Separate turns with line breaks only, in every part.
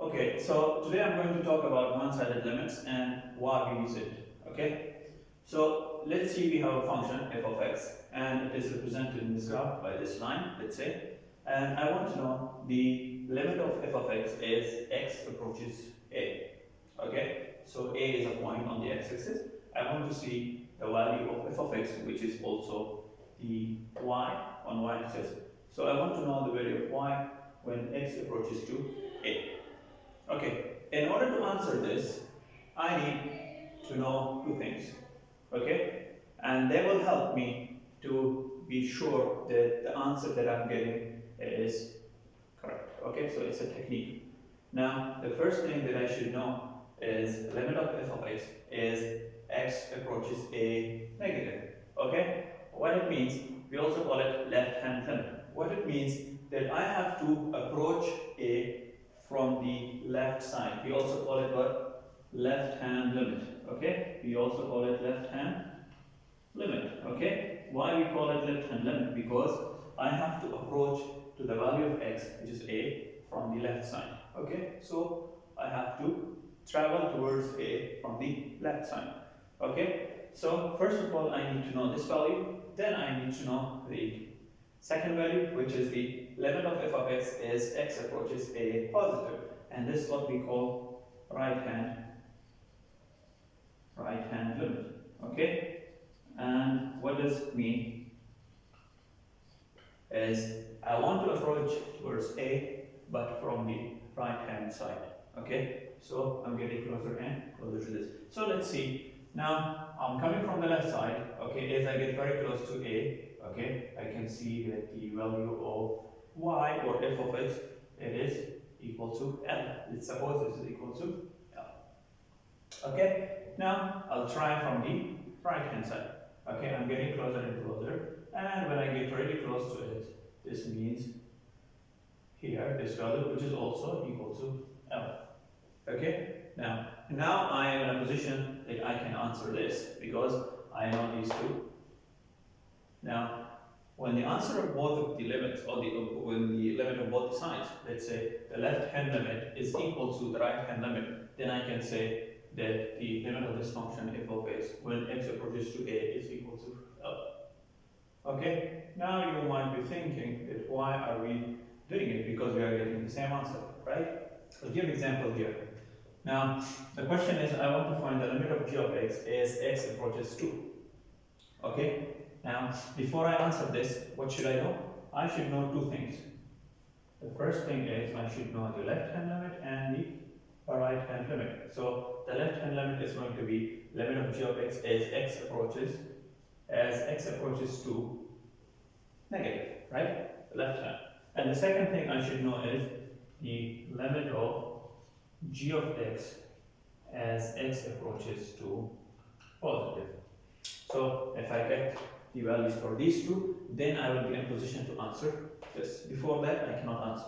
Okay, so today I'm going to talk about one-sided limits and why we use it. Okay, so let's see we have a function f of x and it is represented in this graph by this line, let's say, and I want to know the limit of f of x as x approaches a. Okay, so a is a point on the x-axis. I want to see the value of f of x, which is also the y on y-axis. So I want to know the value of y when x approaches to a. Okay, in order to answer this, I need to know two things. Okay, and they will help me to be sure that the answer that I'm getting is correct. Okay, so it's a technique. Now, the first thing that I should know is the limit of f of x is x approaches a negative. Okay, what it means, we also call it left-hand limit. What it means that I have to approach a from the left side. We also call it what? Left-hand limit. Okay, we also call it left-hand limit. Okay, why we call it left-hand limit? Because I have to approach to the value of x, which is a, from the left side. Okay, so I have to travel towards a from the left side. Okay, so first of all I need to know this value, then I need to know the second value, which is the limit of f of x as x approaches a positive, and this is what we call right hand limit. Okay, and what does it mean is I want to approach towards a but from the right hand side. Okay, so I'm getting closer and closer to this. So let's see. Now I'm coming from the left side. Okay, as I get very close to a, okay, I can see that the value of y or f of x, it is equal to L. Let's suppose this is equal to L. Okay, now I'll try from the right hand side. Okay, I'm getting closer and closer, and when I get really close to it, this means here this value, which is also equal to L. Okay, now I am in a position that I can answer this because I know these two. Now, when the answer of both of the limits, or when the limit of both sides, let's say the left-hand limit is equal to the right-hand limit, then I can say that the limit of this function f of x when x approaches to a is equal to L. Okay, now you might be thinking that why are we doing it? Because we are getting the same answer, right? I'll give an example here. Now, the question is, I want to find the limit of g of x as x approaches 2. Okay, now, before I answer this, what should I know? I should know two things. The first thing is, I should know the left-hand limit and the right-hand limit. So, the left-hand limit is going to be limit of g of x as x approaches to negative, right? The left hand. And the second thing I should know is the limit of g of x as x approaches to positive. So if I get the values for these two, then I will be in position to answer this. Before that, I cannot answer.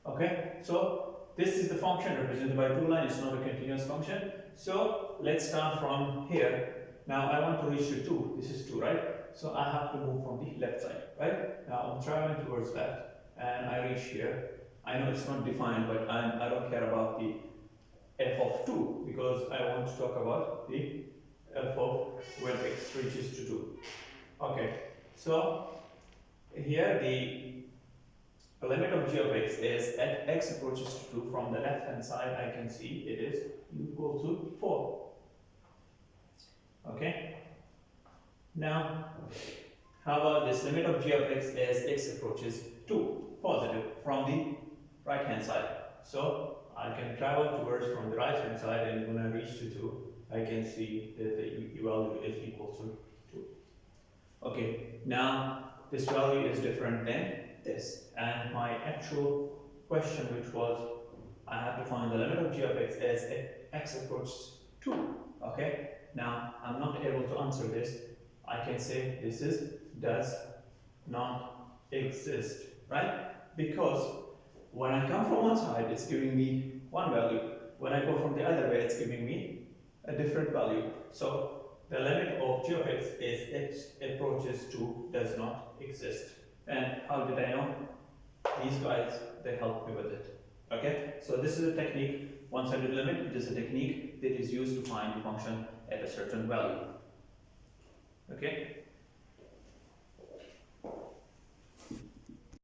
Okay, so this is the function represented by two lines. It's not a continuous function. So let's start from here. Now I want to reach to 2. This is 2, right? So I have to move from the left side, right? Now I'm traveling towards left and I reach here. I know it's not defined, but I don't care about the f of 2 because I want to talk about the f of when x reaches to 2. Okay, so here the limit of g of x is at x approaches to 2 from the left hand side. I can see it is equal to 4. Okay, now how about this limit of g of x as x approaches 2 positive from the right hand side? So I can travel towards from the right hand side, and when I reach to 2, I can see that the value is equal to 2. Okay, now this value is different than this, and my actual question, which was I have to find the limit of g of x as x approaches 2. Okay, now I'm not able to answer this. I can say this does not exist, right? Because when I come from one side, it's giving me one value. When I go from the other way, it's giving me a different value. So the limit of g of x as x approaches to does not exist. And how did I know? These guys, they help me with it. Okay, so this is a technique, one-sided limit. It is a technique that is used to find the function at a certain value. Okay.